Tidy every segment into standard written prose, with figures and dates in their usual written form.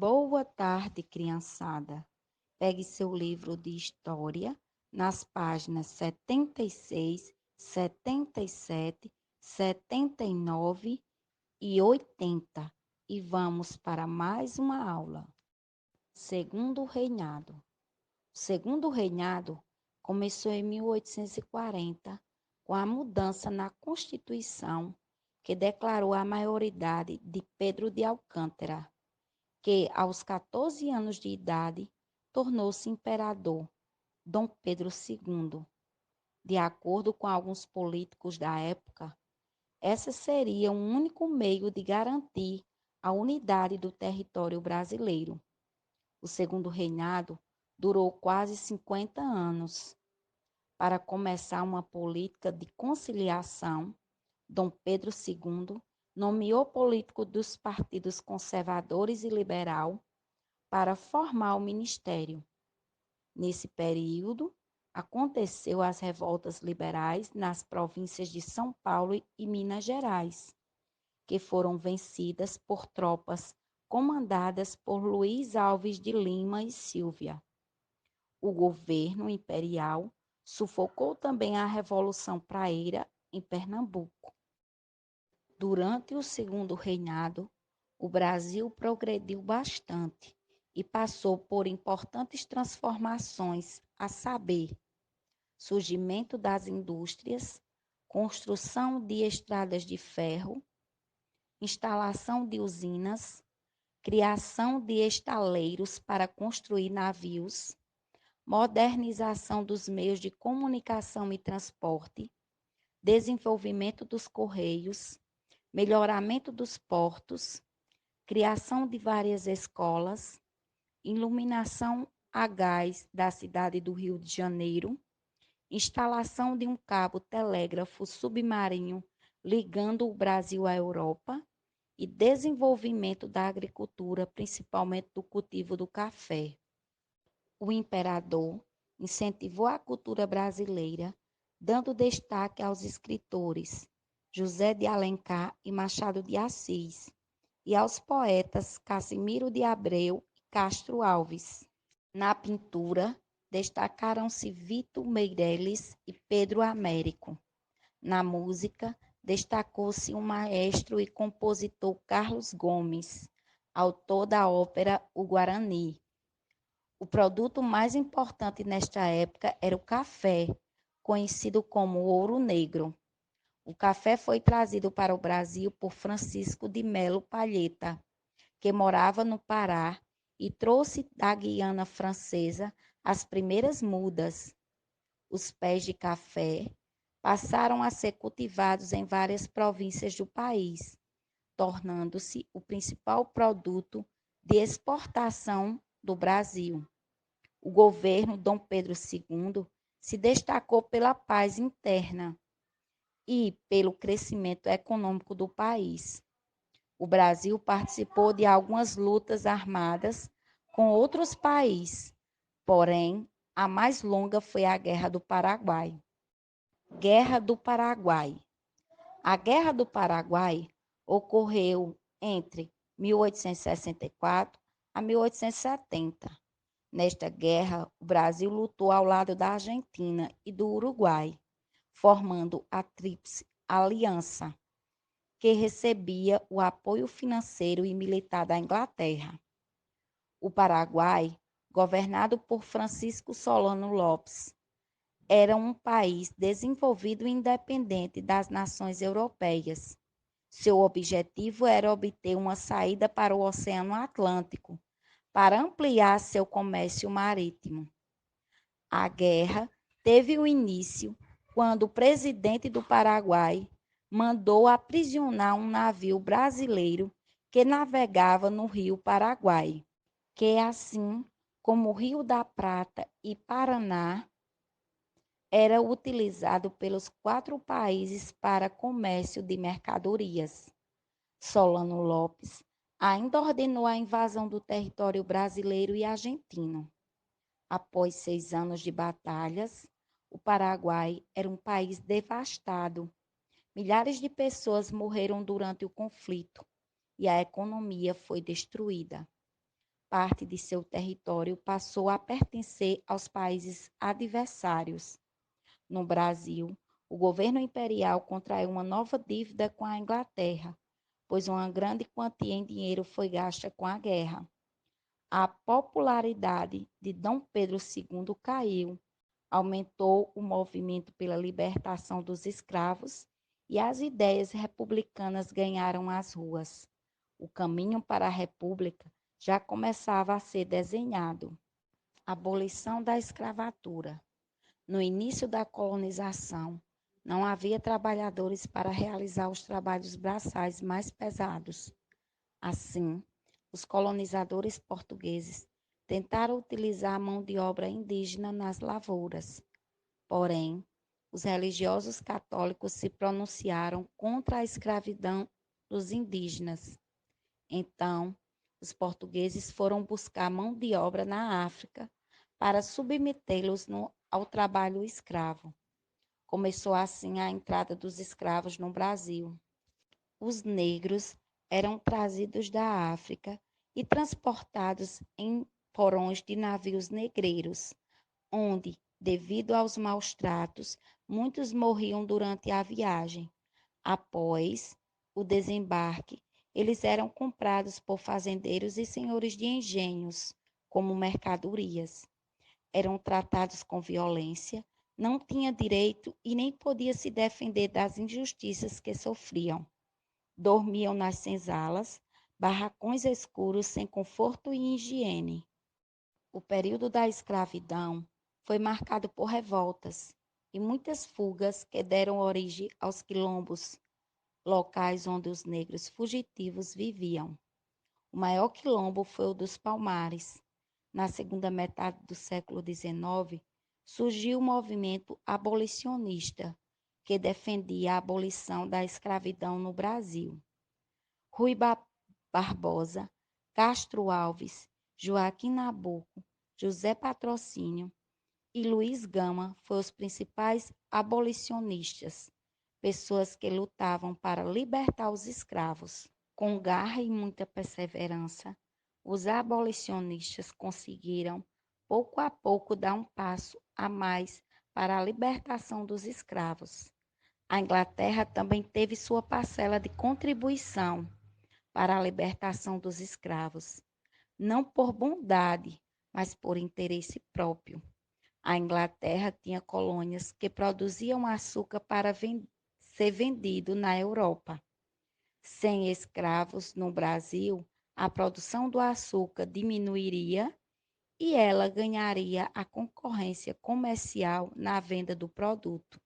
Boa tarde, criançada. Pegue seu livro de história nas páginas 76, 77, 79 e 80 e vamos para mais uma aula. Segundo Reinado. O Segundo Reinado começou em 1840 com a mudança na Constituição que declarou a maioridade de Pedro de Alcântara, que, aos 14 anos de idade, tornou-se imperador, Dom Pedro II. De acordo com alguns políticos da época, esse seria o único meio de garantir a unidade do território brasileiro. O Segundo Reinado durou quase 50 anos. Para começar uma política de conciliação, Dom Pedro II nomeou políticos dos partidos conservadores e liberal para formar o ministério. Nesse período, aconteceu as revoltas liberais nas províncias de São Paulo e Minas Gerais, que foram vencidas por tropas comandadas por Luiz Alves de Lima e Silvia. O governo imperial sufocou também a Revolução Praeira em Pernambuco. Durante o Segundo Reinado, o Brasil progrediu bastante e passou por importantes transformações, a saber, surgimento das indústrias, construção de estradas de ferro, instalação de usinas, criação de estaleiros para construir navios, modernização dos meios de comunicação e transporte, desenvolvimento dos correios, melhoramento dos portos, criação de várias escolas, iluminação a gás da cidade do Rio de Janeiro, instalação de um cabo telégrafo submarino ligando o Brasil à Europa e desenvolvimento da agricultura, principalmente do cultivo do café. O imperador incentivou a cultura brasileira, dando destaque aos escritores José de Alencar e Machado de Assis, e aos poetas Casimiro de Abreu e Castro Alves. Na pintura, destacaram-se Vitor Meireles e Pedro Américo. Na música, destacou-se o maestro e compositor Carlos Gomes, autor da ópera O Guarani. O produto mais importante nesta época era o café, conhecido como ouro negro. O café foi trazido para o Brasil por Francisco de Melo Palheta, que morava no Pará e trouxe da Guiana Francesa as primeiras mudas. Os pés de café passaram a ser cultivados em várias províncias do país, tornando-se o principal produto de exportação do Brasil. O governo Dom Pedro II se destacou pela paz interna e pelo crescimento econômico do país. O Brasil participou de algumas lutas armadas com outros países, porém, a mais longa foi a Guerra do Paraguai. Guerra do Paraguai. A Guerra do Paraguai ocorreu entre 1864 a 1870. Nesta guerra, o Brasil lutou ao lado da Argentina e do Uruguai, formando a Tríplice Aliança, que recebia o apoio financeiro e militar da Inglaterra. O Paraguai, governado por Francisco Solano Lopes, era um país desenvolvido e independente das nações europeias. Seu objetivo era obter uma saída para o Oceano Atlântico, para ampliar seu comércio marítimo. A guerra teve o início quando o presidente do Paraguai mandou aprisionar um navio brasileiro que navegava no Rio Paraguai, que assim como o Rio da Prata e Paraná, era utilizado pelos 4 países para comércio de mercadorias. Solano Lopes ainda ordenou a invasão do território brasileiro e argentino. Após 6 anos de batalhas, o Paraguai era um país devastado. Milhares de pessoas morreram durante o conflito e a economia foi destruída. parte de seu território passou a pertencer aos países adversários. No Brasil, o governo imperial contraiu uma nova dívida com a Inglaterra, pois uma grande quantia em dinheiro foi gasta com a guerra. A popularidade de Dom Pedro II caiu, aumentou o movimento pela libertação dos escravos e as ideias republicanas ganharam as ruas. O caminho para a República já começava a ser desenhado. Abolição da escravatura. No início da colonização, não havia trabalhadores para realizar os trabalhos braçais mais pesados. Assim, os colonizadores portugueses tentaram utilizar a mão de obra indígena nas lavouras. Porém, os religiosos católicos se pronunciaram contra a escravidão dos indígenas. Então, os portugueses foram buscar mão de obra na África para submetê-los ao trabalho escravo. Começou assim a entrada dos escravos no Brasil. Os negros eram trazidos da África e transportados em porões de navios negreiros, onde, devido aos maus tratos, muitos morriam durante a viagem. Após o desembarque, eles eram comprados por fazendeiros e senhores de engenhos como mercadorias. Eram tratados com violência, não tinham direito e nem podiam se defender das injustiças que sofriam. Dormiam nas senzalas, barracões escuros sem conforto e higiene. O período da escravidão foi marcado por revoltas e muitas fugas que deram origem aos quilombos, locais onde os negros fugitivos viviam. O maior quilombo foi o dos Palmares. Na segunda metade do século XIX, surgiu o movimento abolicionista, que defendia a abolição da escravidão no Brasil. Rui Barbosa, Castro Alves, Joaquim Nabuco, José Patrocínio e Luiz Gama foram os principais abolicionistas, pessoas que lutavam para libertar os escravos. Com garra e muita perseverança, os abolicionistas conseguiram, pouco a pouco, dar um passo a mais para a libertação dos escravos. A Inglaterra também teve sua parcela de contribuição para a libertação dos escravos, não por bondade, mas por interesse próprio. A Inglaterra tinha colônias que produziam açúcar para ser vendido na Europa. Sem escravos no Brasil, a produção do açúcar diminuiria e ela ganharia a concorrência comercial na venda do produto.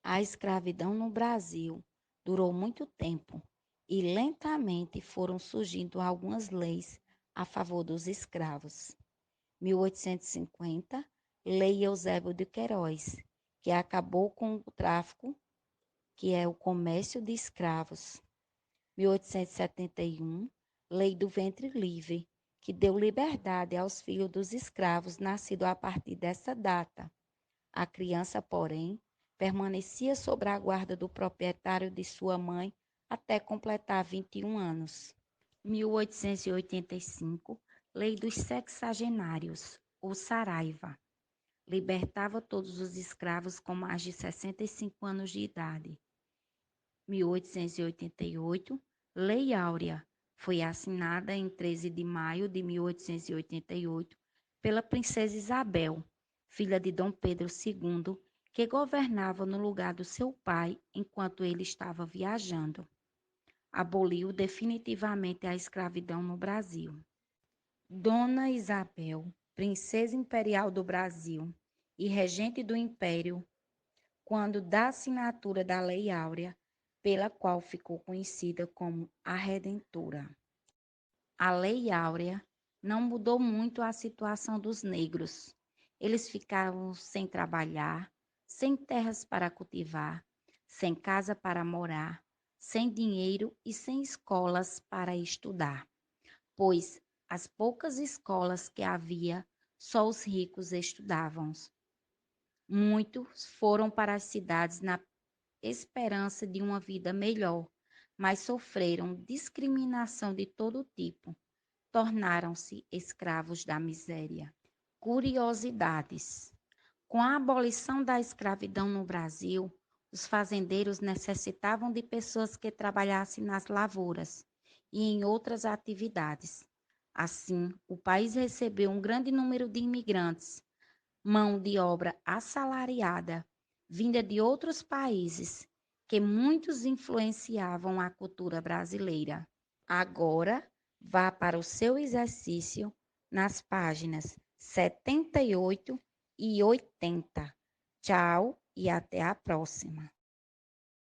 A escravidão no Brasil durou muito tempo e lentamente foram surgindo algumas leis a favor dos escravos. 1850, Lei Eusébio de Queiroz, que acabou com o tráfico, que é o comércio de escravos. 1871, Lei do Ventre Livre, que deu liberdade aos filhos dos escravos nascidos a partir dessa data. A criança, porém, permanecia sob a guarda do proprietário de sua mãe até completar 21 anos. 1885, Lei dos Sexagenários, ou Saraiva, libertava todos os escravos com mais de 65 anos de idade. 1888, Lei Áurea, foi assinada em 13 de maio de 1888 pela princesa Isabel, filha de Dom Pedro II, que governava no lugar do seu pai enquanto ele estava viajando. Aboliu definitivamente a escravidão no Brasil. Dona Isabel, princesa imperial do Brasil e regente do Império, quando da assinatura da Lei Áurea, pela qual ficou conhecida como a Redentora. A Lei Áurea não mudou muito a situação dos negros. Eles ficavam sem trabalhar, sem terras para cultivar, sem casa para morar, sem dinheiro e sem escolas para estudar, pois as poucas escolas que havia, só os ricos estudavam. Muitos foram para as cidades na esperança de uma vida melhor, mas sofreram discriminação de todo tipo. tornaram-se escravos da miséria. Curiosidades: com a abolição da escravidão no Brasil, os fazendeiros necessitavam de pessoas que trabalhassem nas lavouras e em outras atividades. Assim, o país recebeu um grande número de imigrantes, mão de obra assalariada, vinda de outros países, que muitos influenciavam a cultura brasileira. Agora, vá para o seu exercício nas páginas 78 e 80. Tchau e até a próxima.